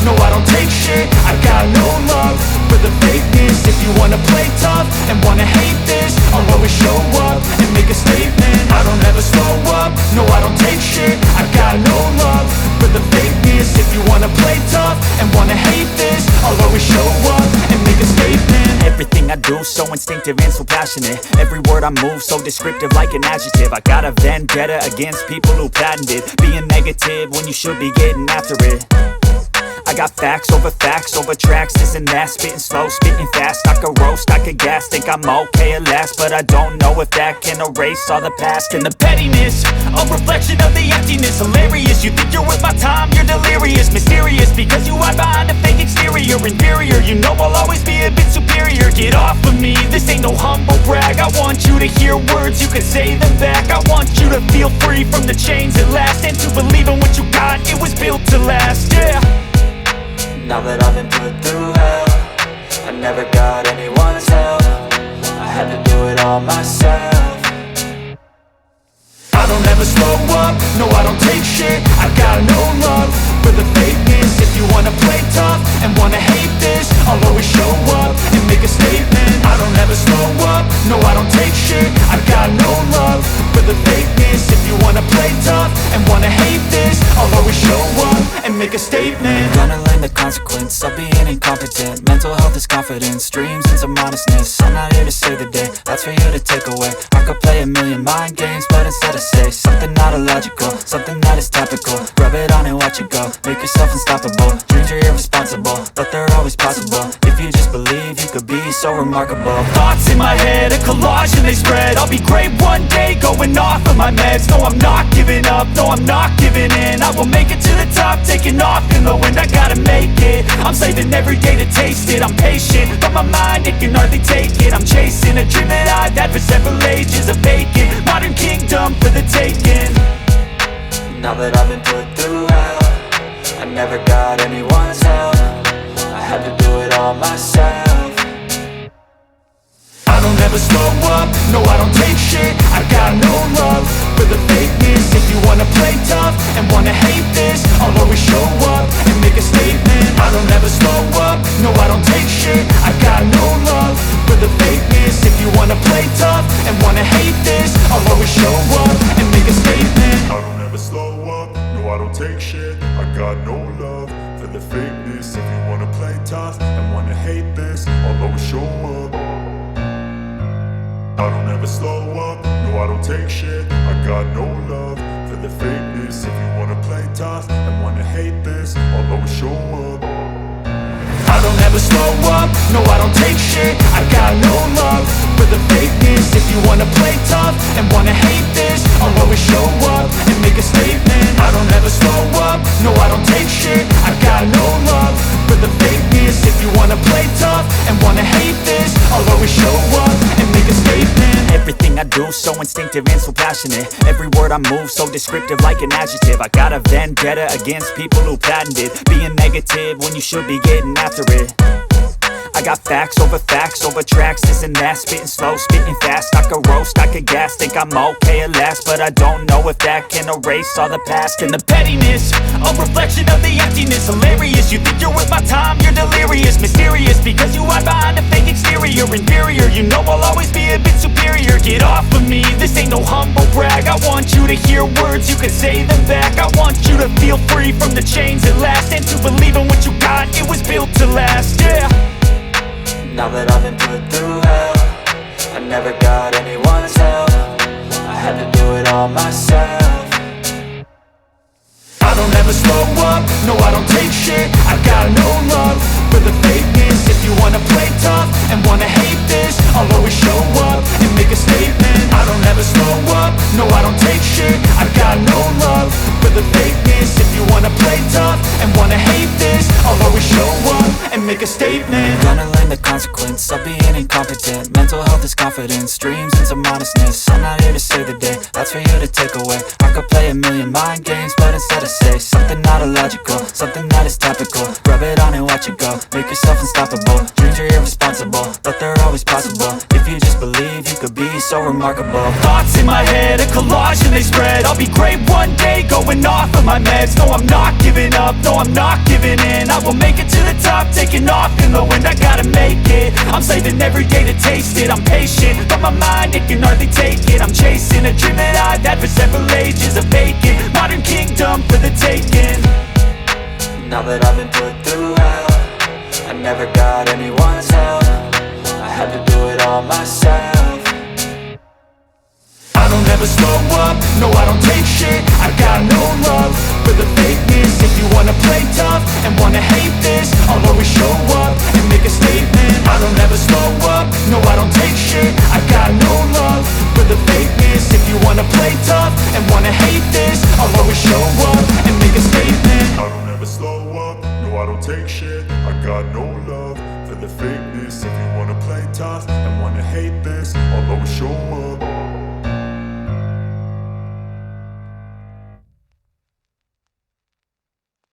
No, I don't take shit, I got no love for the fakeness. If you wanna play tough and wanna hate this, I'll always show up and make a statement. I don't ever slow up, no, I don't take shit, I got no love for the fakeness. If you wanna play tough and wanna hate this, I'll always show up and make a statement. Everything I do so instinctive and so passionate. Every word I move so descriptive like an adjective. I got a vendetta against people who patented being negative when you should be getting after it. I got facts over tracks, this and that. Spitting slow, spitting fast, I could roast, I could gas. Think I'm okay at last, but I don't know if that can erase all the past. And the pettiness, a reflection of the emptiness. Hilarious, you think you're worth my time, you're delirious. Mysterious, because you hide behind a fake exterior. Inferior, you know I'll always be a bit superior. Get off of me, this ain't no humble brag. I want you to hear words, you can say them back. I want you to feel free from the chains at last, and to believe in what you got, it was built to last, yeah. Now that I've been put through hell, I never got anyone's help, I had to do it all myself. I don't ever slow up, no I don't take shit, I got no love for the fakeness. If you wanna play tough and wanna hate this, I'll always show up and make a statement. I don't ever slow up, no I don't take shit, I got no love for the fakeness. If you wanna play tough and wanna hate this, I'll always show up and make a statement. Gonna learn the consequence of being incompetent. Mental health is confidence, dreams and some honestness. I'm not here to save the day, that's for you to take away. I could play a million mind games, but instead I say something not illogical, something that is topical. Rub it on and watch it go, make yourself unstoppable. Dreams are irresponsible, but they're always possible. If you just believe, you could be so remarkable. Thoughts in my head, a collage and they spread. I'll be great one day, going off of my meds. No, I'm not giving up, no, I'm not giving in. I will make it to the top, taking off in the wind. I gotta make it, I'm saving every day to taste it. I'm patient, but my mind, it can hardly take it. I'm chasing a dream that I've had for several ages. A vacant, modern kingdom for the taking. Now that I've been put through hell, I never got anyone's help, I had to do it all myself. I don't ever slow up, no I don't take shit, I got no love for the fakeness. If you wanna play tough and wanna hate this, I'll always show up and make a statement. I don't ever slow up, no I don't take shit, I got no love for the fakeness. If you wanna play I don't ever slow up, no I don't take shit. I got no love for the fakeness. If you wanna play tough and wanna hate this, I'll always show up. I don't ever slow up, no I don't take shit. I got no love for the fakeness. If you wanna play tough and wanna hate this, I'll always show up and make a statement. I don't ever slow up, no I don't take shit. I got no love for the fakeness. If you wanna play tough and wanna hate this, I'll always show up and make a statement. Everything I do so instinctive and so passionate. Every word I move so descriptive like an adjective. I got a vendetta against people who patented being negative when you should be getting after it. I got facts over tracks, this and that. Spitting slow, spitting fast, I could roast, I could gas. Think I'm okay at last, but I don't know if that can erase all the past. And the pettiness, a reflection of the emptiness. Hilarious, you think you're worth my time, you're delirious. Mysterious, because you hide behind a fake exterior. Inferior, you know I'll always be a bit superior. Get off of me, this ain't no humble brag. I want you to hear words, you can say them back. I want you to feel free from the chains at last, and to believe in what you got, it was built to last, yeah. Now that I've been put through hell, I never got anyone's help. I had to do it all myself. I don't ever slow up, no I don't take shit. I got no love for the fakeness. If you wanna play tough and wanna hate this, I'll always show up and make a statement. I don't ever slow up, no I don't take shit. I got no love for the fakeness. If you wanna play tough and wanna hate this, I'll always show up and make a statement. Gonna learn the consequence of being incompetent. Mental health is confidence, dreams and some honestness. I'm not here to save the day, that's for you to take away. I could play a million mind games, but instead I say something not illogical, something that is topical. Rub it on and watch it go, make yourself unstoppable. Dreams are irresponsible, but they're always possible. If you just believe, you could be so remarkable. Thoughts in my head, a collage and they spread. I'll be great one day, going off of my meds. No, I'm not giving up, no, I'm not giving in. I will make it to the top, taking off in the wind. I gotta make it, I'm saving every day to taste it. I'm patient, but my mind, it can hardly take it. I'm chasing a dream that I've had for several ages. A vacant, modern kingdom for the taking. Now that I've been put through hell, I never got anyone's help. I had to do it all myself. I don't ever slow up, no I don't take shit. I got no love for the fakeness. If you wanna play tough and wanna hate this, I'll always show up and make a statement. I don't ever slow up, no I don't take shit. I got no love for the fakeness. If you wanna play tough and wanna hate this, I'll always show up and make a statement. I don't ever slow up, no I don't take shit. I got no love for the fakeness. If you wanna play tough